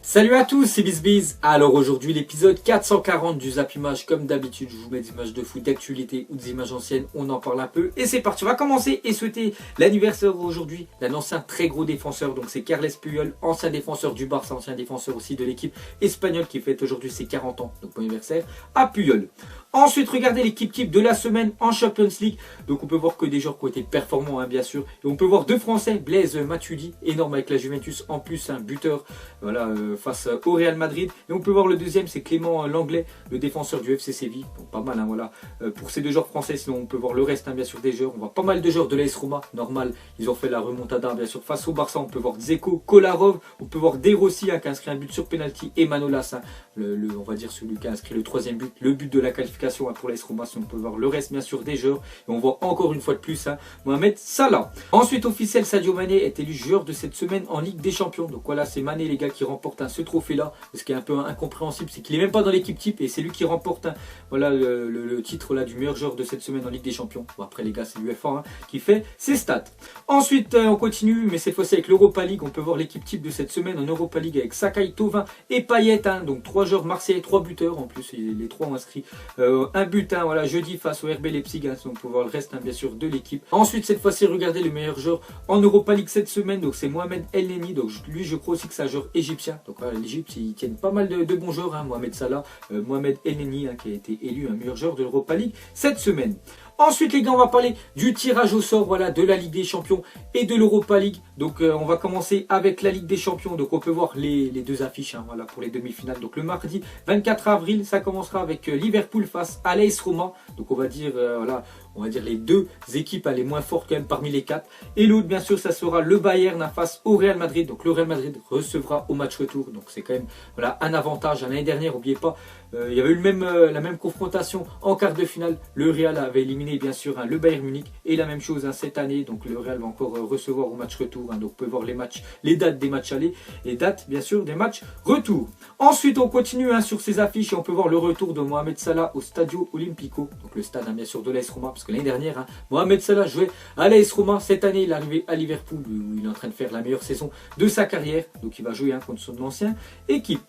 Salut à tous, c'est BizBiz. Alors aujourd'hui l'épisode 440 du Zap Image. Comme d'habitude je vous mets des images de foot, d'actualité ou des images anciennes, on en parle un peu. Et c'est parti, on va commencer et souhaiter l'anniversaire aujourd'hui d'un ancien très gros défenseur. Donc c'est Carles Puyol, ancien défenseur du Barça, ancien défenseur aussi de l'équipe espagnole qui fête aujourd'hui ses 40 ans. Donc bon anniversaire à Puyol. Ensuite, regardez l'équipe type de la semaine en Champions League. Donc on peut voir que des joueurs qui ont été performants, bien sûr. Et on peut voir deux Français, Blaise Matuidi, énorme avec la Juventus, en plus un buteur face au Real Madrid. Et on peut voir le deuxième, c'est Clément Langlais, le défenseur du FC Séville. Donc pas mal, voilà, pour ces deux joueurs français. Sinon on peut voir le reste, bien sûr, des joueurs. On voit pas mal de joueurs de l'AS Roma, normal. Ils ont fait la remontada, bien sûr, face au Barça. On peut voir Dzeko, Kolarov, on peut voir De Rossi, qui a inscrit un but sur penalty, et Manolas, on va dire celui qui a inscrit le troisième but, le but de la qualification pour l'AS Roma. On peut voir le reste bien sûr des joueurs et on voit encore une fois de plus Mohamed Salah. Ensuite officiel, Sadio Mané est élu joueur de cette semaine en Ligue des Champions. Donc voilà, c'est Mané les gars qui remporte ce trophée là. Ce qui est un peu incompréhensible, c'est qu'il est même pas dans l'équipe type et c'est lui qui remporte le titre là du meilleur joueur de cette semaine en Ligue des Champions. Bon, après les gars, c'est l'UEFA qui fait ses stats. Ensuite on continue, mais cette fois-ci avec l'Europa League. On peut voir l'équipe type de cette semaine en Europa League avec Sakai, Thauvin et Payet, donc trois joueurs marseillais, trois buteurs en plus. Les trois ont inscrit un but jeudi face au RB Leipzig, on peut voir le reste bien sûr de l'équipe. Ensuite cette fois-ci, regardez le meilleur joueur en Europa League cette semaine, donc c'est Mohamed El-Neni. Donc lui je crois aussi que c'est un joueur égyptien. Donc voilà, l'Égypte ils tiennent pas mal de bons joueurs, Mohamed Salah, Mohamed El-Neni qui a été élu un meilleur joueur de l'Europa League cette semaine. Ensuite les gars, on va parler du tirage au sort de la Ligue des Champions et de l'Europa League. Donc on va commencer avec la Ligue des Champions. Donc on peut voir les deux affiches pour les demi-finales. Donc le mardi 24 avril, ça commencera avec Liverpool face à l'AS Roma. Donc on va dire les deux équipes les moins fortes quand même parmi les quatre. Et l'autre bien sûr, ça sera le Bayern face au Real Madrid. Donc le Real Madrid recevra au match retour. Donc c'est quand même un avantage. L'année dernière, n'oubliez pas, il y avait eu la même confrontation en quart de finale. Le Real avait éliminé bien sûr le Bayern Munich. Et la même chose cette année. Donc le Real va encore recevoir au match retour. Donc vous pouvez voir les dates des matchs aller, les dates bien sûr des matchs retour. Ensuite on continue sur ces affiches et on peut voir le retour de Mohamed Salah au Stadio Olimpico. Donc le stade bien sûr de l'AS Roma, parce que l'année dernière Mohamed Salah jouait à l'AS Roma. Cette année il est arrivé à Liverpool où il est en train de faire la meilleure saison de sa carrière. Donc il va jouer contre son ancienne équipe.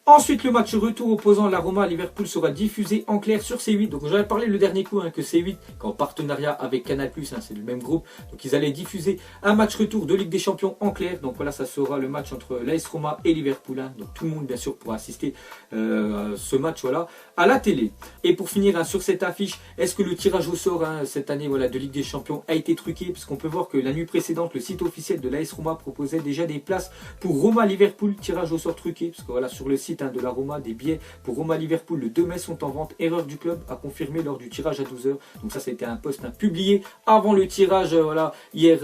Ensuite, le match retour opposant la Roma à Liverpool sera diffusé en clair sur C8. Donc j'avais parlé le dernier coup que C8, en partenariat avec Canal+, c'est le même groupe. Donc ils allaient diffuser un match retour de Ligue des Champions en clair. Donc voilà, ça sera le match entre l'AS Roma et Liverpool. Donc tout le monde bien sûr pourra assister à ce match à la télé. Et pour finir sur cette affiche, est-ce que le tirage au sort cette année de Ligue des Champions a été truqué? Parce qu'on peut voir que la nuit précédente, le site officiel de l'AS Roma proposait déjà des places pour Roma-Liverpool, tirage au sort truqué. Parce que sur le site de la Roma, des billets pour Roma-Liverpool le 2 mai sont en vente. Erreur du club à confirmer lors du tirage à 12 h. Donc ça c'était un post publié avant le tirage hier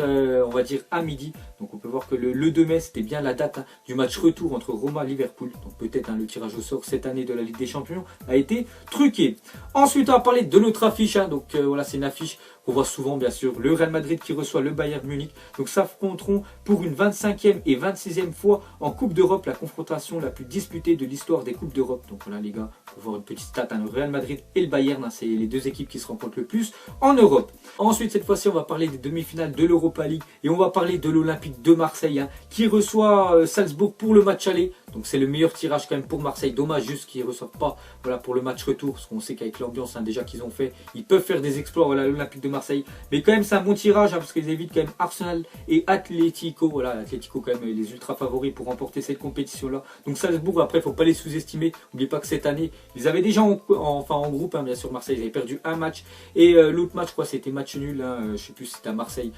on va dire à midi. Donc on peut voir que le 2 mai c'était bien la date du match retour entre Roma-Liverpool. Donc peut-être le tirage au sort cette année de la Ligue des Champions a été truqué. Ensuite on va parler de notre affiche. Donc c'est une affiche qu'on voit souvent bien sûr. Le Real Madrid qui reçoit le Bayern Munich. Donc s'affronteront pour une 25e et 26e fois en Coupe d'Europe, la confrontation la plus disputée de l'histoire des Coupes d'Europe. Donc voilà les gars, pour voir une petite stat, le Real Madrid et le Bayern, c'est les deux équipes qui se rencontrent le plus en Europe. Ensuite cette fois-ci on va parler des demi-finales de l'Europa League et on va parler de l'Olympique de Marseille qui reçoit Salzbourg pour le match aller. Donc c'est le meilleur tirage quand même pour Marseille. Dommage juste qu'ils ne reçoivent pas pour le match retour, parce qu'on sait qu'avec l'ambiance déjà qu'ils ont fait, ils peuvent faire des exploits l'Olympique de Marseille. Mais quand même c'est un bon tirage parce qu'ils évitent quand même Arsenal et Atlético. Atlético quand même les ultra favoris pour remporter cette compétition là. Donc Salzbourg après il ne faut pas les sous-estimer. N'oubliez pas que cette année ils avaient déjà en groupe bien sûr Marseille, ils avaient perdu un match et l'autre match je crois c'était match nul, je ne sais plus si c'était à Marseille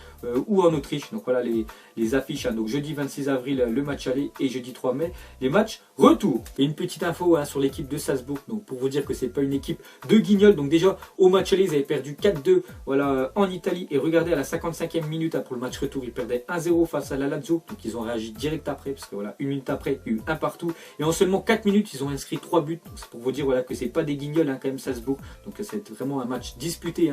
ou en Autriche. Donc voilà les affiches. Donc jeudi 26 avril le match aller et jeudi 3 mai les matchs retour. Et une petite info sur l'équipe de Salzbourg, donc pour vous dire que c'est pas une équipe de guignols. Donc déjà au match aller ils avaient perdu 4-2 en Italie, et regardez à la 55e minute après le match retour ils perdaient 1-0 face à la Lazio. Donc ils ont réagi direct après, parce que une minute après il y a eu un partout et en seulement 4 minutes ils ont inscrit 3 buts. Donc c'est pour vous dire que c'est pas des guignols quand même Salzbourg. Donc c'est vraiment un match disputé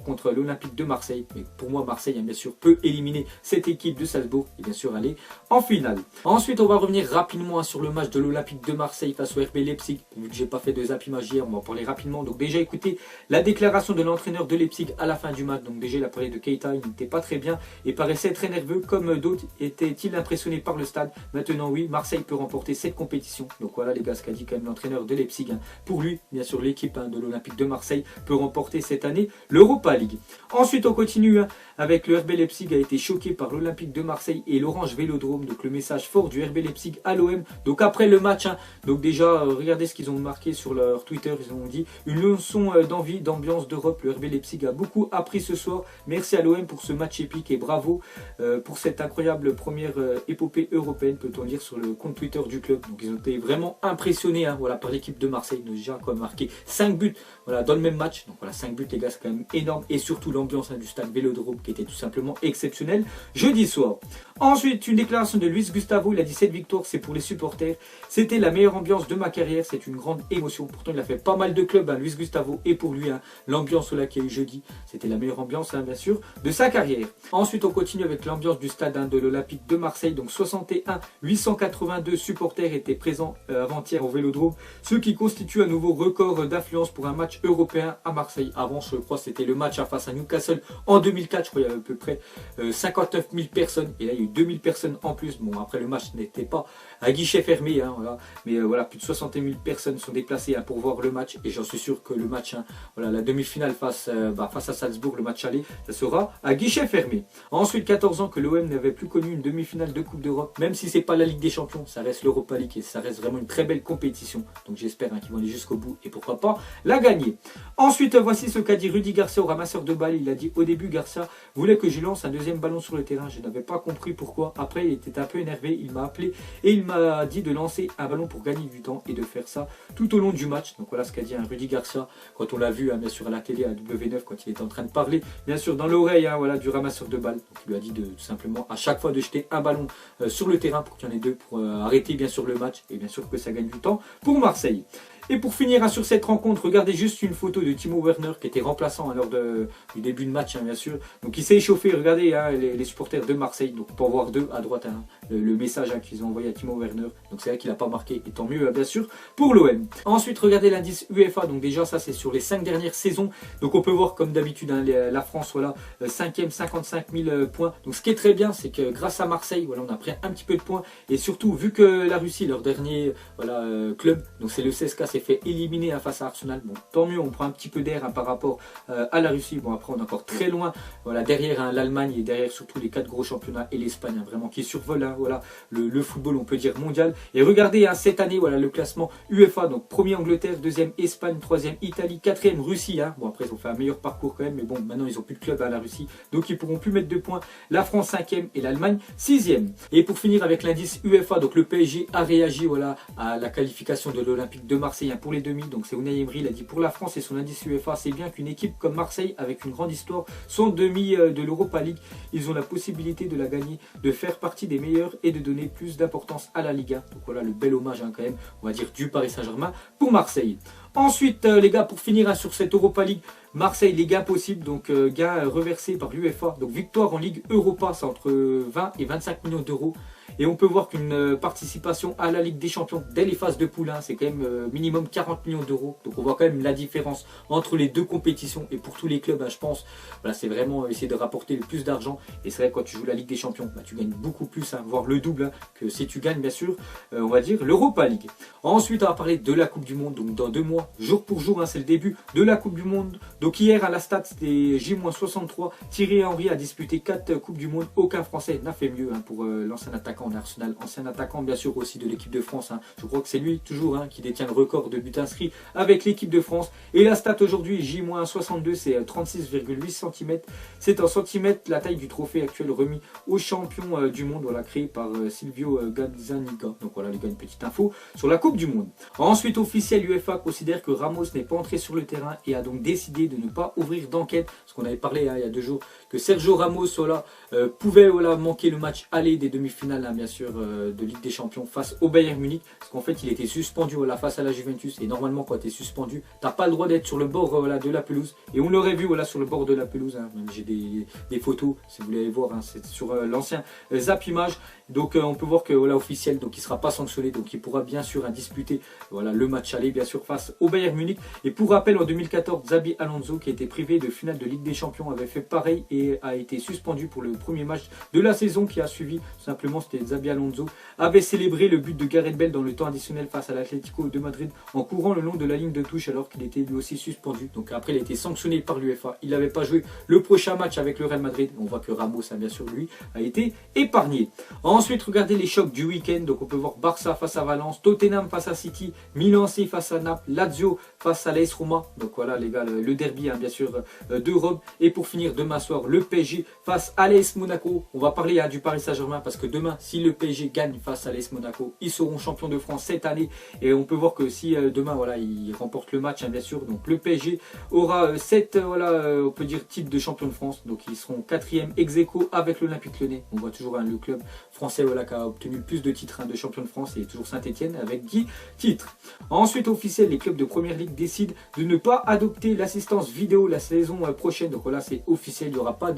contre l'Olympique de Marseille. Mais pour moi Marseille bien sûr peut éliminer cette équipe de Salzbourg et bien sûr aller en finale. Ensuite on va revenir rapidement sur le match de de l'Olympique de Marseille face au RB Leipzig. Vu que j'ai pas fait de Zap Image hier, on va en parler rapidement. Donc déjà écoutez la déclaration de l'entraîneur de Leipzig à la fin du match. Donc déjà il a parlé de Keita, il n'était pas très bien et paraissait très nerveux comme d'autres. Était-il impressionné par le stade? Maintenant oui, Marseille peut remporter cette compétition. Donc voilà les gars, ce qu'a dit quand même l'entraîneur de Leipzig. Pour lui, bien sûr l'équipe de l'Olympique de Marseille peut remporter cette année l'Europa League. Ensuite on continue avec le RB Leipzig a été choqué par l'Olympique de Marseille et l'Orange Vélodrome. Donc le message fort du RB Leipzig à l'OM. Donc après le match, donc déjà regardez ce qu'ils ont marqué sur leur Twitter. Ils ont dit une leçon d'envie, d'ambiance, d'Europe. Le RB Leipzig a beaucoup appris ce soir. Merci à l'OM pour ce match épique et bravo pour cette incroyable première épopée européenne, peut-on lire sur le compte Twitter du club. Donc ils ont été vraiment impressionnés voilà, par l'équipe de Marseille. Ils ont déjà quand même marqué 5 buts voilà, dans le même match. Donc voilà, 5 buts les gars, c'est quand même énorme. Et surtout l'ambiance du stade Vélodrome qui était tout simplement exceptionnelle jeudi soir. Ensuite, une déclaration de Luis Gustavo, il a dit cette victoire c'est pour les supporters, c'était la meilleure ambiance de ma carrière, c'est une grande émotion. Pourtant il a fait pas mal de clubs, Luis Gustavo, et pour lui l'ambiance qu'il y a eu jeudi, c'était la meilleure ambiance bien sûr de sa carrière. Ensuite on continue avec l'ambiance du stade de l'Olympique de Marseille, donc 61 882 supporters étaient présents avant-hier au Vélodrome, ce qui constitue un nouveau record d'affluence pour un match européen à Marseille. Avant je crois c'était le match face à Newcastle en 2004, je crois qu'il y avait à peu près 59 000 personnes et là il y a eu 2000 personnes en plus. Bon après le match n'était pas à guichet fermé voilà. Mais voilà, plus de 60 000 personnes sont déplacées pour voir le match et j'en suis sûr que le match voilà, la demi-finale face à Salzbourg, le match aller, ça sera à guichet fermé. Ensuite 14 ans que l'OM n'avait plus connu une demi-finale de Coupe d'Europe, même si c'est pas la Ligue des Champions, ça reste l'Europa League et ça reste vraiment une très belle compétition. Donc j'espère qu'ils vont aller jusqu'au bout et pourquoi pas la gagner. Ensuite voici ce qu'a dit Rudy Garcia au ramasseur de balles. Il a dit au début Garcia voulait que je lance un deuxième ballon sur le terrain, je n'avais pas compris pourquoi. Après il était un peu énervé, il m'a appelé et il m'a dit de lancer un ballon pour gagner du temps et de faire ça tout au long du match. Donc voilà ce qu'a dit Rudy Garcia quand on l'a vu bien sûr à la télé à W9 quand il était en train de parler bien sûr dans l'oreille voilà, du ramasseur de balles. Donc il lui a dit de tout simplement à chaque fois de jeter un ballon sur le terrain pour qu'il y en ait deux pour arrêter bien sûr le match et bien sûr que ça gagne du temps pour Marseille. Et pour finir sur cette rencontre, regardez juste une photo de Timo Werner qui était remplaçant lors du début de match bien sûr. Donc il s'est échauffé, regardez les supporters de Marseille, donc pour voir deux à droite le message qu'ils ont envoyé à Timo Werner. Donc c'est vrai qu'il n'a pas marqué et tant mieux bien sûr pour l'OM. Ensuite regardez l'indice UEFA, donc déjà ça c'est sur les 5 dernières saisons. Donc on peut voir comme d'habitude la France voilà 5e 55 000 points. Donc ce qui est très bien c'est que grâce à Marseille voilà, on a pris un petit peu de points et surtout vu que la Russie leur dernier voilà, club, donc c'est le CSKA, s'est fait éliminer face à Arsenal. Bon tant mieux, on prend un petit peu d'air par rapport à la Russie. Bon après on est encore très loin voilà, derrière l'Allemagne et derrière surtout les 4 gros championnats et l'Espagne vraiment qui survole voilà, le football on peut dire mondial. Et regardez cette année voilà, le classement UEFA, donc premier Angleterre, deuxième Espagne, troisième Italie, quatrième Russie. Bon après ils ont fait un meilleur parcours quand même, mais bon maintenant ils ont plus de club à la Russie, donc ils pourront plus mettre de points. La France 5e et l'Allemagne 6e. Et pour finir avec l'indice UEFA, donc le PSG a réagi voilà, à la qualification de l'Olympique de Marseille pour les demi. Donc c'est Unai Emery, il a dit pour la France et son indice UEFA, c'est bien qu'une équipe comme Marseille avec une grande histoire sont demi de l'Europa League. Ils ont la possibilité de la gagner, de faire partie des meilleurs et de donner plus d'importance à la Liga. Donc voilà le bel hommage quand même, on va dire du Paris Saint-Germain pour Marseille. Ensuite les gars, pour finir sur cette Europa League, Marseille, les gains possibles, donc gains reversés par l'UEFA. Donc victoire en Ligue Europa, c'est entre 20 et 25 millions d'euros. Et on peut voir qu'une participation à la Ligue des Champions dès les phases de poule, c'est quand même minimum 40 millions d'euros. Donc on voit quand même la différence entre les deux compétitions. Et pour tous les clubs, je pense, voilà, c'est vraiment essayer de rapporter le plus d'argent. Et c'est vrai que quand tu joues la Ligue des Champions, tu gagnes beaucoup plus, voire le double, que si tu gagnes bien sûr, on va dire, l'Europa League. Ensuite, on va parler de la Coupe du Monde. Donc dans 2 mois, jour pour jour, c'est le début de la Coupe du Monde. Donc hier à la Stade, c'était J-63. Thierry Henry a disputé 4 Coupes du Monde. Aucun Français n'a fait mieux pour l'ancien attaquant en Arsenal, ancien attaquant bien sûr aussi de l'équipe de France. Je crois que c'est lui toujours qui détient le record de buts inscrits avec l'équipe de France. Et la stat aujourd'hui, J-62, c'est 36,8 cm. C'est en centimètres la taille du trophée actuel remis aux champions du monde, voilà, créé par Silvio Gazzaniga. Donc voilà les gars, une petite info sur la Coupe du Monde. Ensuite, officiel UEFA considère que Ramos n'est pas entré sur le terrain et a donc décidé de ne pas ouvrir d'enquête. Parce qu'on avait parlé il y a 2 jours que Sergio Ramos pouvait manquer le match aller des demi-finales bien sûr de Ligue des Champions face au Bayern Munich, parce qu'en fait il était suspendu face à la Juventus, et normalement quand tu es suspendu t'as pas le droit d'être sur le bord de la pelouse, et on l'aurait vu sur le bord de la pelouse, même j'ai des photos si vous voulez aller voir, c'est sur l'ancien Zap Image, Donc on peut voir que voilà, officiel, donc il ne sera pas sanctionné, donc il pourra bien sûr disputer voilà, le match aller bien sûr face au Bayern Munich. Et pour rappel, en 2014, Xabi Alonso, qui a été privé de finale de Ligue des Champions, avait fait pareil et a été suspendu pour le premier match de la saison qui a suivi. Tout simplement, c'était Xabi Alonso avait célébré le but de Gareth Bale dans le temps additionnel face à l'Atlético de Madrid en courant le long de la ligne de touche alors qu'il était lui aussi suspendu. Donc après, il a été sanctionné par l'UEFA. Il n'avait pas joué le prochain match avec le Real Madrid. On voit que Ramos, bien sûr, lui, a été épargné. Ensuite, regardez les chocs du week-end. Donc on peut voir Barça face à Valence, Tottenham face à City, Milan AC face à Naples, Lazio face à l'AS Roma. Donc voilà les gars, le derby bien sûr d'Europe. Et pour finir, demain soir, le PSG face à l'AS Monaco. On va parler du Paris Saint-Germain parce que demain, si le PSG gagne face à l'AS Monaco, ils seront champions de France cette année. Et on peut voir que si demain, voilà, ils remportent le match, bien sûr. Donc le PSG aura 7, on peut dire, titres de champion de France. Donc ils seront 4e ex-aequo avec l'Olympique Lyonnais. On voit toujours le club français voilà, qui a obtenu le plus de titres de champion de France et toujours Saint-Etienne avec 10 titres. Ensuite, officiel, les clubs de Première Ligue décident de ne pas adopter l'assistance vidéo la saison prochaine. Donc voilà, c'est officiel, il n'y aura pas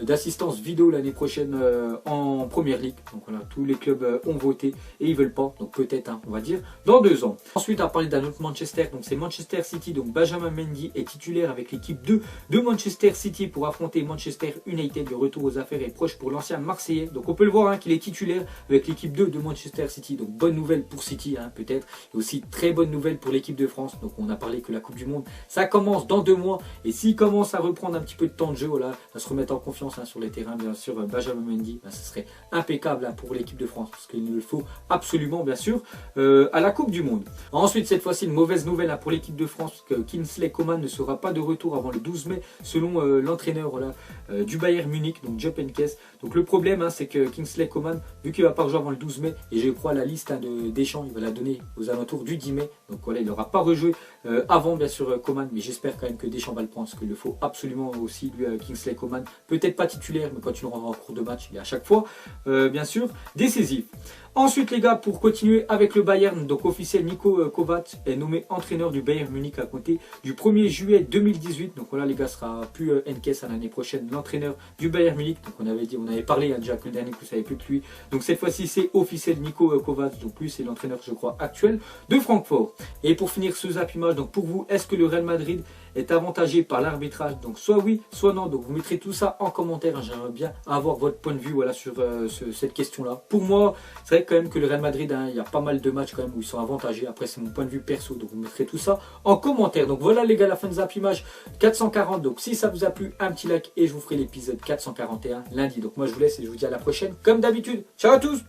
d'assistance vidéo l'année prochaine en Première Ligue. Donc voilà, tous les clubs ont voté et ils veulent pas. Donc peut-être, on va dire, dans 2 ans. Ensuite, on va parler d'un autre Manchester. Donc c'est Manchester City. Donc Benjamin Mendy est titulaire avec l'équipe 2 de Manchester City pour affronter Manchester United. Le retour aux affaires est proche pour l'ancien Marseillais. Donc on peut le voir qu'il est titulaire avec l'équipe 2 de Manchester City. Donc bonne nouvelle pour City peut-être. Et aussi très bonne nouvelle pour l'équipe de France. Donc on a parlé que la Coupe du Monde, ça commence dans 2 mois. Et s'il commence à reprendre un petit peu de temps de jeu, voilà, à se remettre en confiance sur les terrains, bien sûr, Benjamin Mendy, ce serait impeccable pour l'équipe de France. Parce qu'il le faut absolument, bien sûr, à la Coupe du Monde. Ensuite, cette fois-ci, une mauvaise nouvelle pour l'équipe de France, que Kingsley Coman ne sera pas de retour avant le 12 mai, selon l'entraîneur du Bayern Munich, donc Jupp Heynckes. Donc le problème, c'est que Kingsley Coman, vu qu'il ne va pas rejouer avant le 12 mai, et je crois la liste de Deschamps, il va la donner aux alentours du 10 mai. Donc voilà, il n'aura pas rejoué avant, bien sûr, Coman, mais j'espère quand même que Deschamps va le prendre, parce qu'il le faut absolument aussi, lui, Kingsley Coman. Peut-être pas titulaire, mais quand il aura en cours de match, il est à chaque fois, bien sûr, décisif. Ensuite les gars, pour continuer avec le Bayern, donc officiel, Niko Kovac est nommé entraîneur du Bayern Munich à compter du 1er juillet 2018. Donc voilà les gars, sera plus Heynckes l'année prochaine, l'entraîneur du Bayern Munich. Donc on avait parlé déjà que le dernier coup ça n'avait plus que lui. Donc cette fois-ci c'est officiel, Niko Kovac, donc lui c'est l'entraîneur je crois actuel de Francfort. Et pour finir ce Zap Image, donc pour vous, est-ce que le Real Madrid est avantagé par l'arbitrage? Donc soit oui, soit non. Donc vous mettrez tout ça en commentaire. J'aimerais bien avoir votre point de vue voilà, sur cette question-là. Pour moi, c'est vrai quand même que le Real Madrid, il y a pas mal de matchs quand même où ils sont avantagés. Après, c'est mon point de vue perso. Donc vous mettrez tout ça en commentaire. Donc voilà les gars, la fin de Zap Image 440. Donc si ça vous a plu, un petit like et je vous ferai l'épisode 441 lundi. Donc moi je vous laisse et je vous dis à la prochaine. Comme d'habitude, ciao à tous.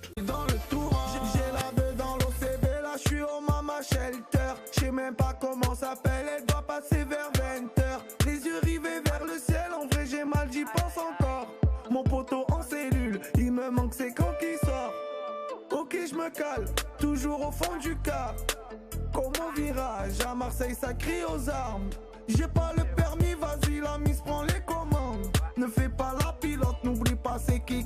Je sais même pas comment s'appelle, elle doit passer vers 20h. Les yeux rivés vers le ciel, en vrai j'ai mal, j'y pense encore. Mon poteau en cellule, il me manque c'est quand qu'il sort. Ok je me cale, toujours au fond du car. Comme au virage, à Marseille ça crie aux armes. J'ai pas le permis, vas-y la mise prend les commandes. Ne fais pas la pilote, n'oublie pas c'est qui